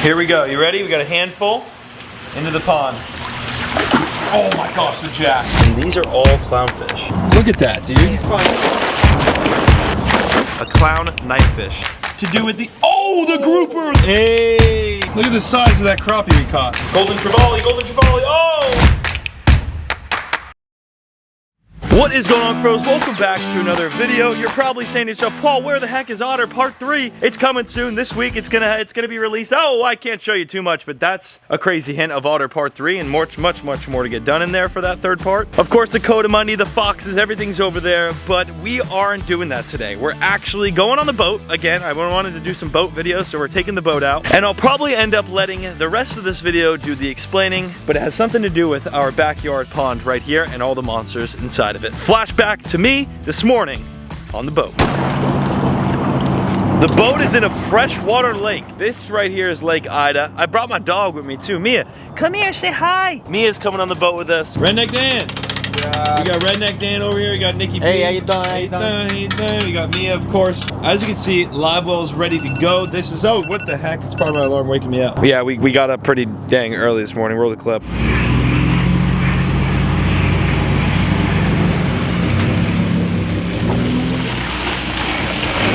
Here we go. You ready? We got a handful into the pond. Oh my gosh, the jack. And these are all clownfish. Look at that, dude. A clown knifefish. To do with the, oh, the grouper. Hey, look at the size of that crappie we caught. Golden trevally, oh! What is going on, pros? Welcome back to another video. You're probably saying to yourself, Paul, where the heck is Otter Part 3? It's coming soon. This week it's gonna be released. Oh, I can't show you too much, but that's a crazy hint of Otter Part 3 and much more to get done in there for that third part. Of course, the coatimony, the foxes, everything's over there, but we aren't doing that today. We're actually going on the boat. Again, I wanted to do some boat videos, so we're taking the boat out. And I'll probably end up letting the rest of this video do the explaining, but it has something to do with our backyard pond right here and all the monsters inside of it. Flashback to me this morning on the boat. The boat is in a freshwater lake. This right here is Lake Ida. I brought my dog with me too. Mia, come here, say hi. Mia's coming on the boat with us. Redneck Dan. Yeah. We got Redneck Dan over here. We got Nikki. Hey, how you doing? We got Mia, of course. As you can see, live well is ready to go. This is, oh, what the heck? It's probably my alarm waking me up. Yeah, we got up pretty dang early this morning. Roll the clip.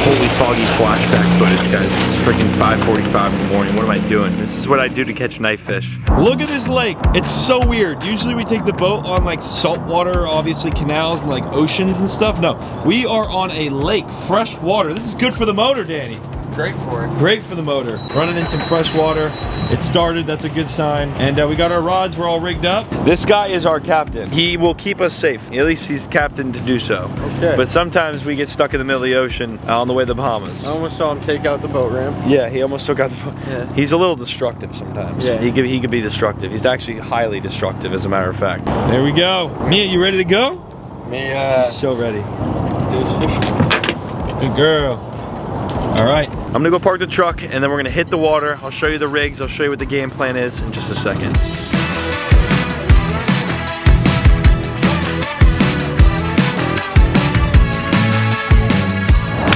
Holy foggy flashback footage, guys. It's freaking 5:45 in the morning. What am I doing? This is what I do to catch knife fish. Look at this lake. It's so weird. Usually we take the boat on like saltwater, obviously canals and like oceans and stuff. No, we are on a lake, fresh water. This is good for the motor, Danny. Great for it. Great for the motor. Running in some fresh water. It started, that's a good sign. And we got our rods, we're all rigged up. This guy is our captain. He will keep us safe. At least he's captain to do so. Okay. But sometimes we get stuck in the middle of the ocean on the way to the Bahamas. I almost saw him take out the boat ramp. Yeah, he almost took out the boat. Yeah. He's a little destructive sometimes. Yeah. He could be destructive. He's actually highly destructive, as a matter of fact. There we go. Mia, you ready to go? Mia. She's so ready. There's fishing. Good girl. All right, I'm gonna go park the truck and then we're gonna hit the water. I'll show you the rigs, I'll show you what the game plan is in just a second.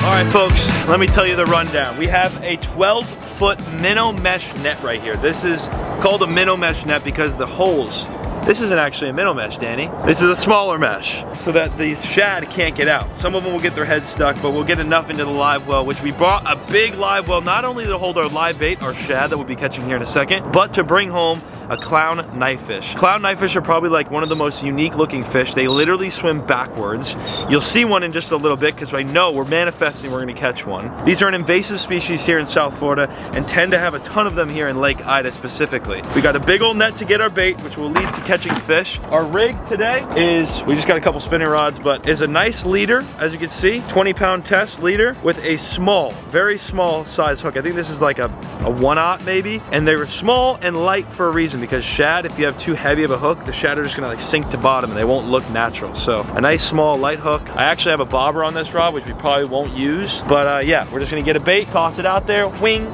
All right, folks, let me tell you the rundown. We have a 12-foot minnow mesh net right here. This is called a minnow mesh net because the holes, this isn't actually a minnow mesh, Danny. This is a smaller mesh so that these shad can't get out. Some of them will get their heads stuck, but we'll get enough into the live well, which we brought a big live well, not only to hold our live bait, our shad that we'll be catching here in a second, but to bring home a clown knifefish. Clown knifefish are probably like one of the most unique looking fish. They literally swim backwards. You'll see one in just a little bit because I know we're manifesting we're gonna catch one. These are an invasive species here in South Florida and tend to have a ton of them here in Lake Ida specifically. We got a big old net to get our bait, which will lead to catching fish. Our rig today is, we just got a couple spinning rods, but is a nice leader, as you can see, 20-pound test leader with a small, very small size hook. I think this is like a 1/0 maybe, and they were small and light for a reason, because shad, if you have too heavy of a hook, the shad are just gonna like sink to bottom and they won't look natural. So a nice small light hook. I actually have a bobber on this rod, which we probably won't use, but yeah, we're just gonna get a bait, toss it out there, wing,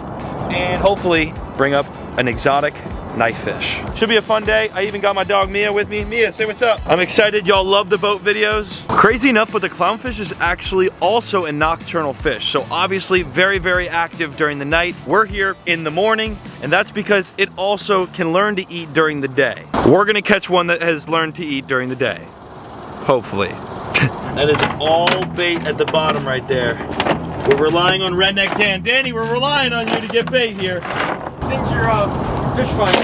and hopefully bring up an exotic knife fish. Should be a fun day. I even got my dog Mia with me. Mia, say what's up. I'm excited. Y'all love the boat videos. Crazy enough, but the clownfish is actually also a nocturnal fish. So obviously very active during the night. We're here in the morning, and that's because it also can learn to eat during the day. We're gonna catch one that has learned to eat during the day. Hopefully. That is all bait at the bottom right there. We're relying on Redneck Dan. Danny, we're relying on you to get bait here. Things are fish finder.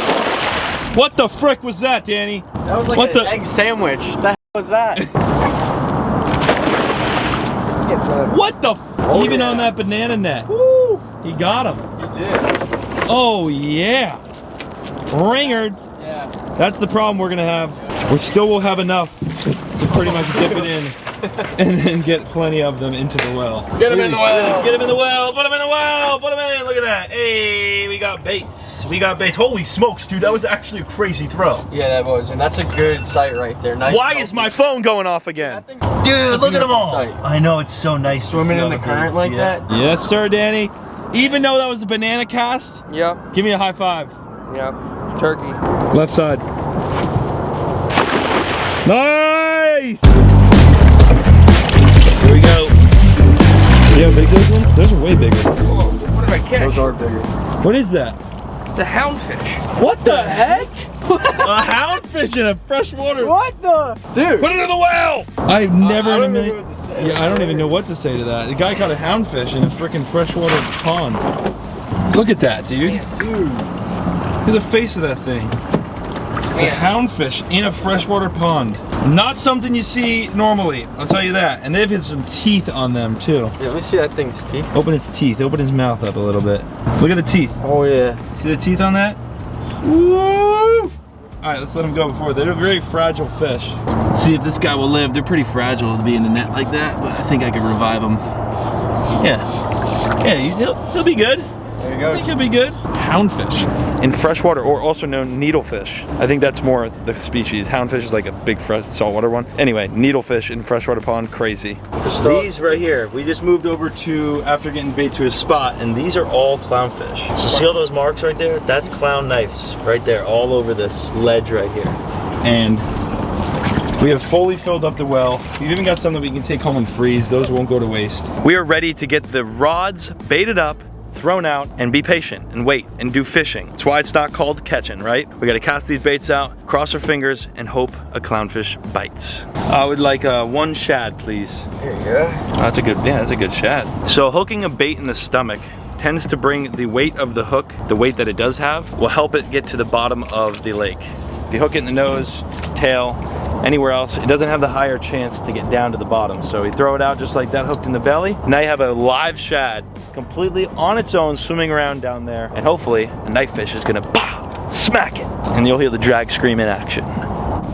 What the frick was that, Danny? That was like an egg sandwich. What the hell was that? What the even on that banana net. Woo! He got him. He did. Oh yeah. Ringered. Yeah. That's the problem we're gonna have. We still will have enough to pretty much dip it in and then get plenty of them into the well. Get them in the well! Get them in the well! Put them in the well! Put them in! Look at that! Hey, we got baits. We got baits. Holy smokes, dude! That was actually a crazy throw. Yeah, that was, and that's a good sight right there. Nice. Why is my phone going off again? Dude, look at them all! Sight. I know, it's so nice. Swimming in the current like that. Yes, sir, Danny. Even though that was the banana cast. Yep. Give me a high five. Yep. Turkey. Left side. Nice! Here we go. See how big those ones? Those are way bigger. Whoa, what did I catch? Those are bigger. What is that? It's a houndfish. What the heck? A houndfish in a freshwater. What the? Dude. Put it in the well. I've never. I don't even know what to say. Yeah, I don't even know what to say to that. The guy caught a houndfish in a freaking freshwater pond. Look at that, dude. Man, dude. Look at the face of that thing. It's a houndfish in a freshwater pond. Not something you see normally, I'll tell you that. And they've had some teeth on them too. Yeah, let me see that thing's teeth. Open its teeth, open his mouth up a little bit. Look at the teeth. Oh yeah. See the teeth on that? Woo! All right, let's let them go before. They're very fragile fish. Let's see if this guy will live. They're pretty fragile to be in the net like that, but I think I can revive him. Yeah, he'll be good. There you go. I think he'll be good. Houndfish. In freshwater, or also known needlefish. I think that's more the species. Houndfish is like a big fresh saltwater one. Anyway, needlefish in freshwater pond, crazy. These right here, we just moved over to, after getting bait to a spot, and these are all clownfish. So see all those marks right there? That's clown knives right there, all over this ledge right here. And we have fully filled up the well. We've even got some that we can take home and freeze. Those won't go to waste. We are ready to get the rods baited up, thrown out, and be patient and wait and do fishing. That's why it's not called catching, right? We gotta cast these baits out, cross our fingers, and hope a clownfish bites. I would like one shad, please. There you go. That's a good, yeah, that's a good shad. So hooking a bait in the stomach tends to bring the weight of the hook, the weight that it does have, will help it get to the bottom of the lake. If you hook it in the nose, tail, anywhere else, it doesn't have the higher chance to get down to the bottom. So you throw it out just like that, hooked in the belly. Now you have a live shad, completely on its own, swimming around down there. And hopefully a knife fish is gonna smack it. And you'll hear the drag scream in action.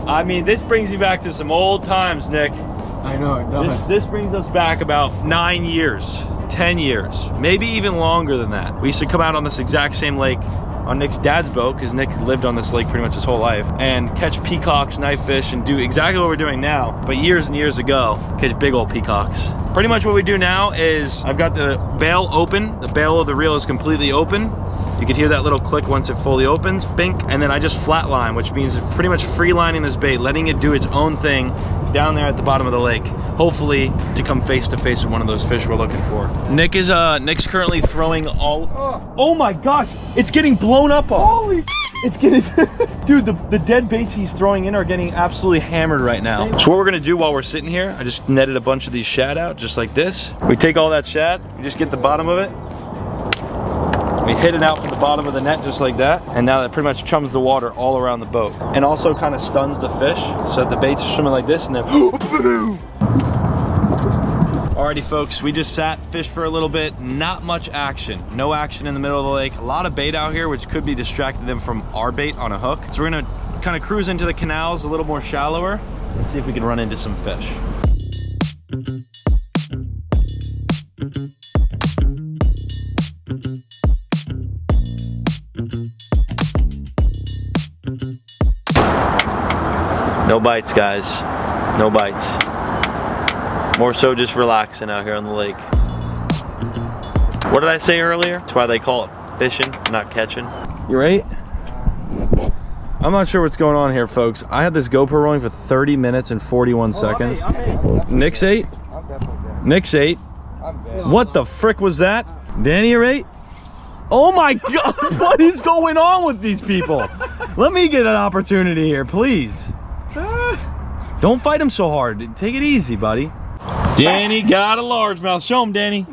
I mean, this brings you back to some old times, Nick. I know, it does. This brings us back about 9 years, 10 years, maybe even longer than that. We used to come out on this exact same lake on Nick's dad's boat, because Nick lived on this lake pretty much his whole life, and catch peacocks, knife fish, and do exactly what we're doing now, but years and years ago, catch big old peacocks. Pretty much what we do now is, I've got the bail open, the bail of the reel is completely open. You can hear that little click once it fully opens, bink, and then I just flatline, which means it's pretty much free lining this bait, letting it do its own thing down there at the bottom of the lake, hopefully to come face to face with one of those fish we're looking for. Nick's currently throwing all, oh my gosh, it's getting blown up on. Holy it's getting, dude, the dead baits he's throwing in are getting absolutely hammered right now. So what we're gonna do while we're sitting here, I just netted a bunch of these shad out, just like this. We take all that shad, we just get the bottom of it, we hit it out from the bottom of the net just like that, and now that pretty much chums the water all around the boat. And also kind of stuns the fish, so that the baits are swimming like this and then Alrighty folks, we just sat, fished for a little bit, not much action. No action in the middle of the lake. A lot of bait out here, which could be distracting them from our bait on a hook. So we're gonna kind of cruise into the canals a little more shallower and see if we can run into some fish. No bites, guys. No bites. More so just relaxing out here on the lake. What did I say earlier? That's why they call it fishing, not catching. You right? I'm not sure what's going on here, folks. I had this GoPro rolling for 30 minutes and 41 seconds. Nick's ate? Nick's ate? What the frick was that? Danny, you ate? Oh my God, what is going on with these people? Let me get an opportunity here, please. Don't fight him so hard. Take it easy, buddy. Danny got a largemouth. Show him, Danny.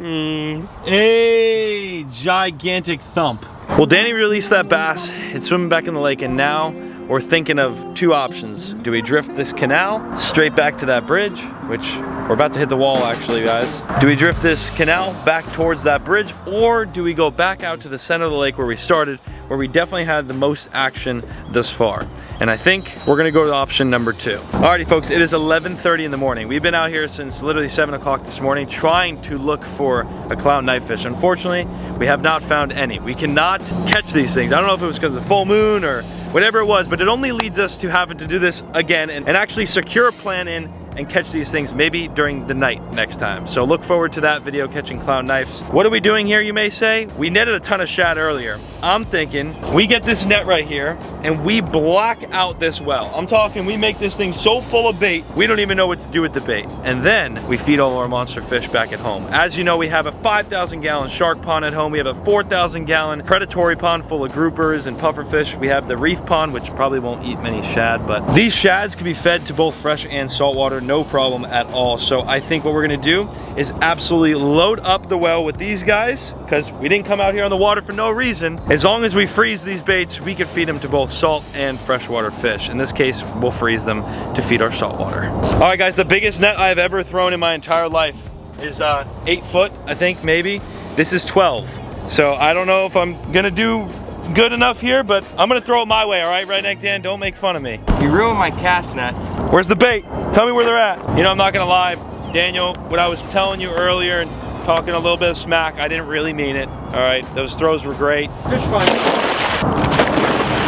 Hey, gigantic thump. Well, Danny released that bass. It's swimming back in the lake, and now we're thinking of two options. Do we drift this canal straight back to that bridge, which we're about to hit the wall actually, guys. Do we drift this canal back towards that bridge, or do we go back out to the center of the lake where we started, where we definitely had the most action thus far? And I think we're gonna go to option number 2. Alrighty folks, it is 11:30 in the morning. We've been out here since literally 7 o'clock this morning trying to look for a clown knife fish. Unfortunately, we have not found any. We cannot catch these things. I don't know if it was because of the full moon or whatever it was, but it only leads us to having to do this again and actually secure a plan in and catch these things maybe during the night next time. So look forward to that video, catching clown knives. What are we doing here, you may say? We netted a ton of shad earlier. I'm thinking we get this net right here, and we block out this well. I'm talking, we make this thing so full of bait, we don't even know what to do with the bait. And then we feed all our monster fish back at home. As you know, we have a 5,000-gallon shark pond at home. We have a 4,000-gallon predatory pond full of groupers and pufferfish. We have the reef pond, which probably won't eat many shad, but these shads can be fed to both fresh and saltwater, no problem at all. So I think what we're gonna do is absolutely load up the well with these guys, because we didn't come out here on the water for no reason. As long as we freeze these baits, we can feed them to both salt and freshwater fish. In this case, we'll freeze them to feed our saltwater. All right, guys, the biggest net I've ever thrown in my entire life is 8 foot, I think, maybe. This is 12. So I don't know if I'm gonna do good enough here, but I'm gonna throw it my way, all right, Redneck Dan? Don't make fun of me. You ruined my cast net. Where's the bait? Tell me where they're at. You know, I'm not gonna lie, Daniel, what I was telling you earlier and talking a little bit of smack, I didn't really mean it, all right? Those throws were great. Fish fun.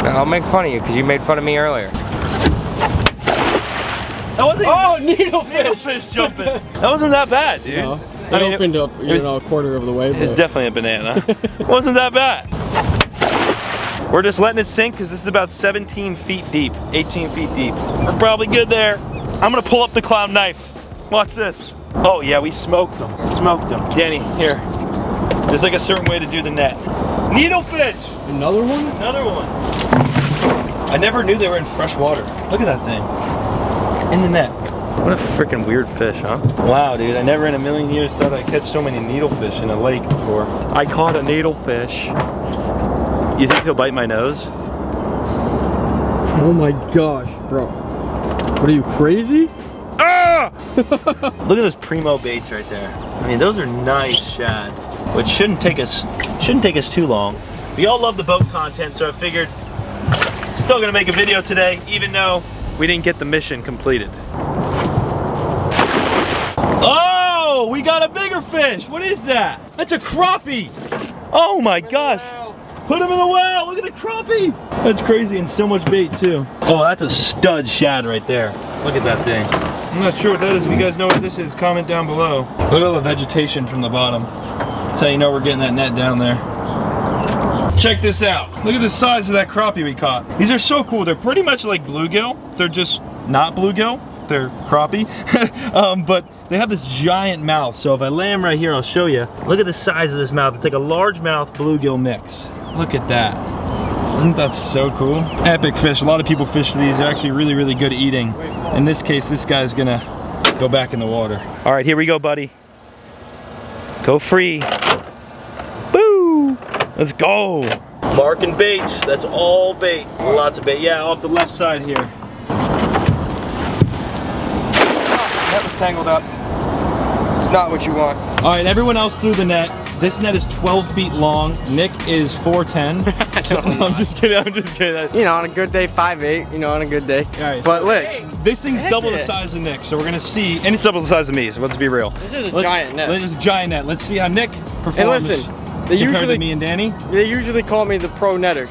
I'll make fun of you because you made fun of me earlier. That wasn't needlefish jumping. That wasn't that bad, dude. No, I mean, opened up, you know, a quarter of the way. It's definitely a banana. It wasn't that bad. We're just letting it sink because this is about 17 feet deep, 18 feet deep. We're probably good there. I'm gonna pull up the clown knife. Watch this. Oh yeah, we smoked them. Smoked them. Danny, here. There's like a certain way to do the net. Needlefish! Another one? Another one. I never knew they were in fresh water. Look at that thing. In the net. What a freaking weird fish, huh? Wow, dude, I never in a million years thought I'd catch so many needlefish in a lake before. I caught a needlefish. You think he'll bite my nose? Oh my gosh, bro. What are you, crazy? Ah! Look at those primo baits right there. I mean, those are nice shad, which shouldn't take us too long. We all love the boat content, so I figured still gonna make a video today, even though we didn't get the mission completed. Oh, we got a bigger fish. What is that? That's a crappie. Oh my gosh. Put him in the well. Look at the crappie. That's crazy, and so much bait too. Oh, that's a stud shad right there. Look at that thing. I'm not sure what that is. If you guys know what this is, comment down below. Look at all the vegetation from the bottom. That's how you know we're getting that net down there. Check this out. Look at the size of that crappie we caught. These are so cool. They're pretty much like bluegill. They're just not bluegill. They're crappie. But they have this giant mouth. So if I lay them right here, I'll show you. Look at the size of this mouth. It's like a largemouth bluegill mix. Look at that. Isn't that so cool? Epic fish. A lot of people fish these. They're actually really, really good at eating. In this case, this guy's gonna go back in the water. All right, here we go, buddy. Go free. Boo! Let's go. Marking baits. That's all bait. Lots of bait. Yeah, off the left side here. That was tangled up. It's not what you want. All right, everyone else threw the net. This net is 12 feet long. Nick is 4'10". No, I'm just kidding. I'm just kidding. You know, on a good day, 5'8". You know, on a good day. All right, but so look, this thing's double the size of Nick, so we're gonna see. And it's double the size of me. So let's be real. This is a giant net. This is a giant net. Let's see how Nick performs. And listen, they compared to me and Danny. They usually call me the pro netter.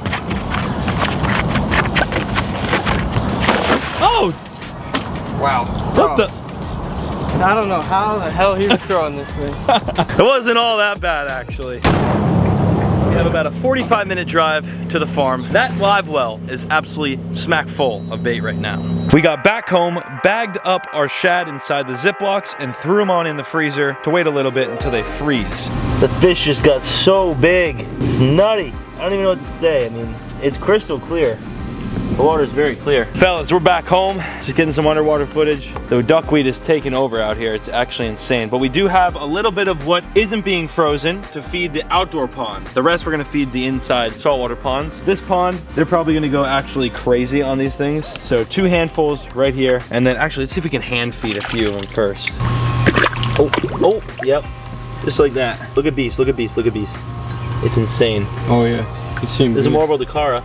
Oh! Wow. What the? I don't know how the hell he was throwing this thing. It wasn't all that bad, actually. We have about a 45-minute drive to the farm. That live well is absolutely smack full of bait right now. We got back home, bagged up our shad inside the Ziplocs, and threw them on in the freezer to wait a little bit until they freeze. The fish just got so big. It's nutty. I don't even know what to say. I mean, it's crystal clear. The water is very clear. Fellas, we're back home, just getting some underwater footage. The duckweed is taking over out here. It's actually insane. But we do have a little bit of what isn't being frozen to feed the outdoor pond. The rest we're gonna feed the inside saltwater ponds. This pond, they're probably gonna go actually crazy on these things. So 2 handfuls right here. And then actually, let's see if we can hand feed a few of them first. Oh, yep. Just like that. Look at Beast, look at Beast, look at Beast. It's insane. Oh yeah, it seems. There's a marble de cara.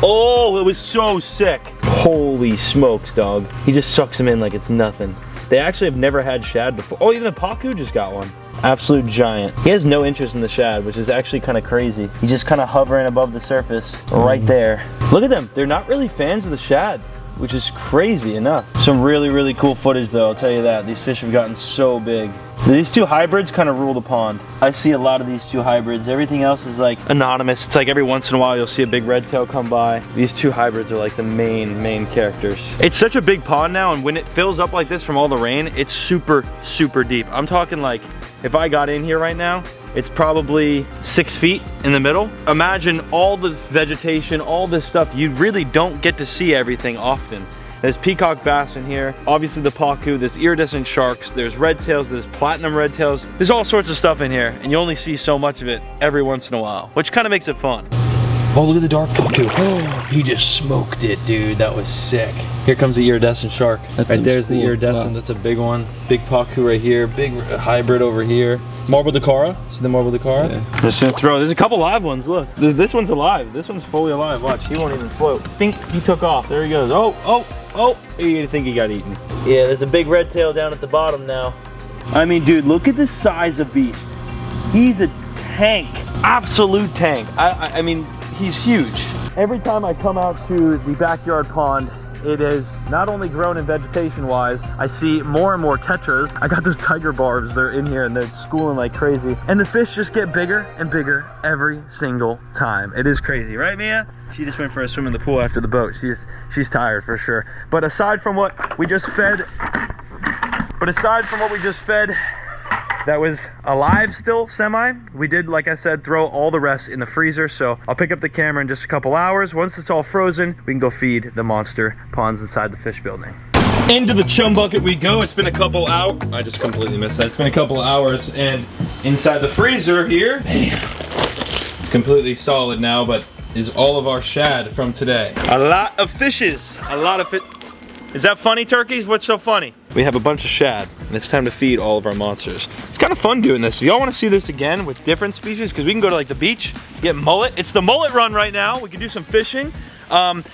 Oh, it was so sick. Holy smokes, dog. He just sucks them in like it's nothing. They actually have never had shad before. Oh, even the Paku just got one. Absolute giant. He has no interest in the shad, which is actually kind of crazy. He's just kind of hovering above the surface right there. Look at them. They're not really fans of the shad, which is crazy enough. Some really, really cool footage though, I'll tell you that. These fish have gotten so big. These two hybrids kind of rule the pond. I see a lot of these two hybrids. Everything else is like anonymous. It's like every once in a while you'll see a big red tail come by. These two hybrids are like the main characters. It's such a big pond now, and when it fills up like this from all the rain, it's super deep. I'm talking like, if I got in here right now, it's probably 6 feet in the middle. Imagine all the vegetation, all this stuff. You really don't get to see everything often. There's peacock bass in here, obviously the pacu, there's iridescent sharks, there's red tails, there's platinum red tails. There's all sorts of stuff in here, and you only see so much of it every once in a while, which kind of makes it fun. Oh, look at the dark pacu. Oh, he just smoked it, dude. That was sick. Here comes the iridescent shark. Right there's the iridescent. Wow. That's a big one. Big pacu right here. Big hybrid over here. Marble Dacara. See the Marble Dacara? Yeah. Just gonna throw. There's a couple live ones. Look. This one's alive. This one's fully alive. Watch. He won't even float. Think he took off. There he goes. Oh. You think he got eaten. Yeah, there's a big red tail down at the bottom now. I mean, dude, look at the size of Beast. He's a tank. Absolute tank. I mean, he's huge. Every time I come out to the backyard pond, it has not only grown in vegetation wise, I see more and more tetras. I got those tiger barbs, they're in here and they're schooling like crazy. And the fish just get bigger and bigger every single time. It is crazy, right Mia? She just went for a swim in the pool after the boat. She's tired for sure. But aside from what we just fed, that was alive still, semi. We did, like I said, throw all the rest in the freezer, so I'll pick up the camera in just a couple hours. Once it's all frozen, we can go feed the monster ponds inside the fish building. Into the chum bucket we go. It's been a couple hours. I just completely missed that. It's been a couple hours, and inside the freezer here, man, it's completely solid now, but is all of our shad from today. A lot of fishes, a lot of fish. Is that funny, turkeys? What's so funny? We have a bunch of shad, and it's time to feed all of our monsters. It's kind of fun doing this. If y'all want to see this again with different species, because we can go to like the beach, get mullet. It's the mullet run right now. We can do some fishing. And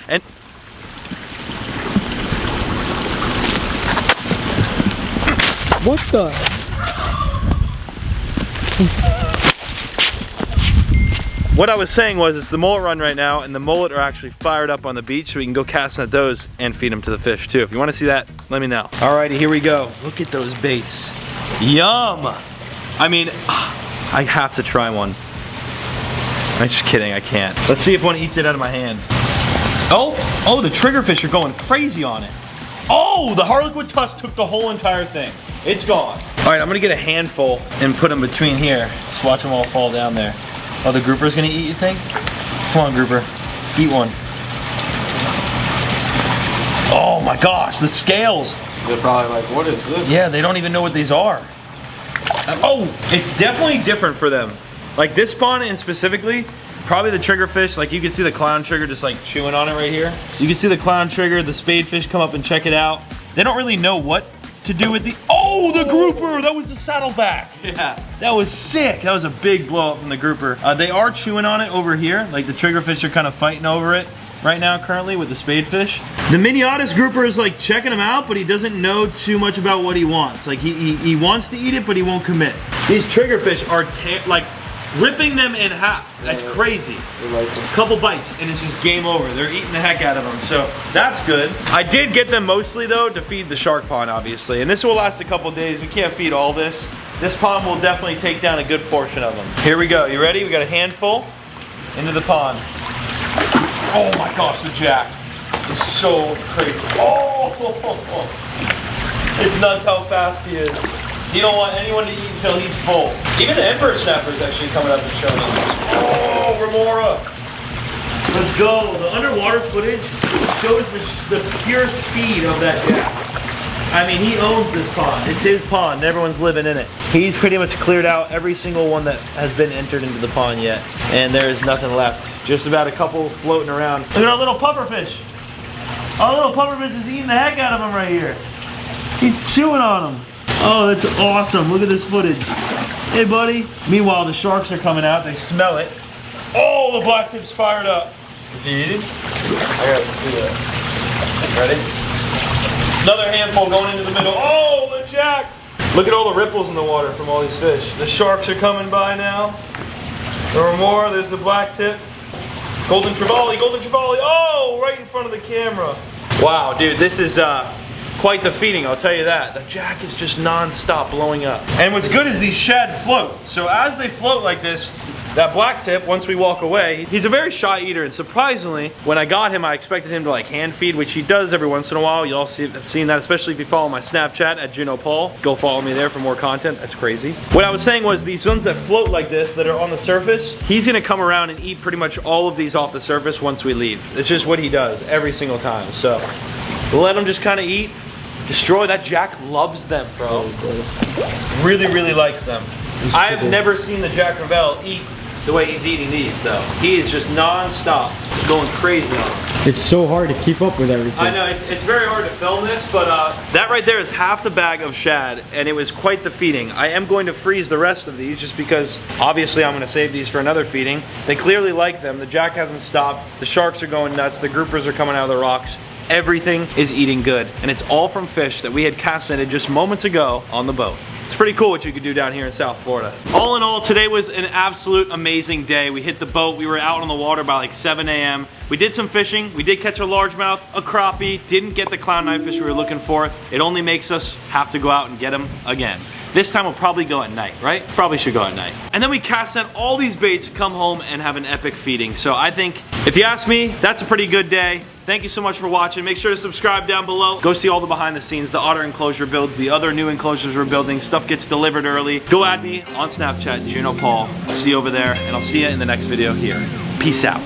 what the? What I was saying was it's the mullet run right now, and the mullet are actually fired up on the beach, so we can go cast net those and feed them to the fish too. If you want to see that, let me know. Alrighty, here we go. Look at those baits. Yum! I mean, I have to try one. I'm just kidding, I can't. Let's see if one eats it out of my hand. Oh, the triggerfish are going crazy on it. Oh, the harlequin tusk took the whole entire thing. It's gone. All right, I'm gonna get a handful and put them between here. Just watch them all fall down there. Oh, the grouper's gonna eat, you think? Come on, grouper, eat one. Oh my gosh, the scales. They're probably like, what is this? Yeah, they don't even know what these are. Oh, it's definitely different for them. Like this pond and specifically, probably the triggerfish, like you can see the clown trigger just like chewing on it right here. So you can see the clown trigger, the spadefish come up and check it out. They don't really know what to do with the, oh, the grouper, that was the saddleback. Yeah, that was sick. That was a big blow up from the grouper. They are chewing on it over here. Like the triggerfish are kind of fighting over it right now currently with the spadefish. The Miniotis grouper is like checking him out, but he doesn't know too much about what he wants. Like he wants to eat it, but he won't commit. These triggerfish are like ripping them in half. That's crazy. A couple bites and it's just game over. They're eating the heck out of them, so that's good. I did get them mostly though to feed the shark pond, obviously, and this will last a couple days. We can't feed all this. This pond will definitely take down a good portion of them. Here we go. You ready? We got a handful into the pond. Oh my gosh, the jack is so crazy. Oh, it's nuts how fast he is. You don't want anyone to eat until he's full. Even the emperor snapper is actually coming up and showing us. Oh, remora. Let's go. The underwater footage shows the pure speed of that jack. I mean, he owns this pond. It's his pond. And everyone's living in it. He's pretty much cleared out every single one that has been entered into the pond yet. And there is nothing left. Just about a couple floating around. Look at our little pufferfish. Our little pufferfish is eating the heck out of him right here. He's chewing on them. Oh, that's awesome. Look at this footage. Hey, buddy. Meanwhile, the sharks are coming out. They smell it. Oh, the black tip's fired up. Is he eating? I gotta see that. Ready? Another handful going into the middle. Oh, the jack. Look at all the ripples in the water from all these fish. The sharks are coming by now. There are more. There's the black tip. Golden trevally, golden trevally. Oh, right in front of the camera. Wow, dude, this is quite the feeding, I'll tell you that. The jack is just non-stop blowing up. And what's good is these shad float. So as they float like this, that black tip, once we walk away, he's a very shy eater, and surprisingly, when I got him, I expected him to like hand feed, which he does every once in a while. You all have seen that, especially if you follow my Snapchat at Juno Paul. Go follow me there for more content. That's crazy. What I was saying was these ones that float like this, that are on the surface, he's gonna come around and eat pretty much all of these off the surface once we leave. It's just what he does every single time. So we'll let him just kind of eat, destroy. That jack loves them, bro. Really, really likes them. I have never seen the Jack Crevalle eat the way he's eating these though. He is just non-stop going crazy on them. It's so hard to keep up with everything. I know, it's very hard to film this, but that right there is half the bag of shad, and it was quite the feeding. I am going to freeze the rest of these just because obviously I'm going to save these for another feeding. They clearly like them. The jack hasn't stopped. The sharks are going nuts. The groupers are coming out of the rocks. Everything is eating good, and it's all from fish that we had cast netted just moments ago on the boat. It's pretty cool what you could do down here in South Florida. All in all, today was an absolute amazing day. We hit the boat. We were out on the water by like 7 a.m. We did some fishing. We did catch a largemouth, a crappie. Didn't get the clown knifefish we were looking for. It only makes us have to go out and get them again. This time we'll probably go at night, right? Probably should go at night. And then we cast net all these baits, come home and have an epic feeding. So I think, if you ask me, that's a pretty good day. Thank you so much for watching. Make sure to subscribe down below. Go see all the behind the scenes, the otter enclosure builds, the other new enclosures we're building. Stuff gets delivered early. Go add me on Snapchat, Juno Paul. I'll see you over there, and I'll see you in the next video here. Peace out.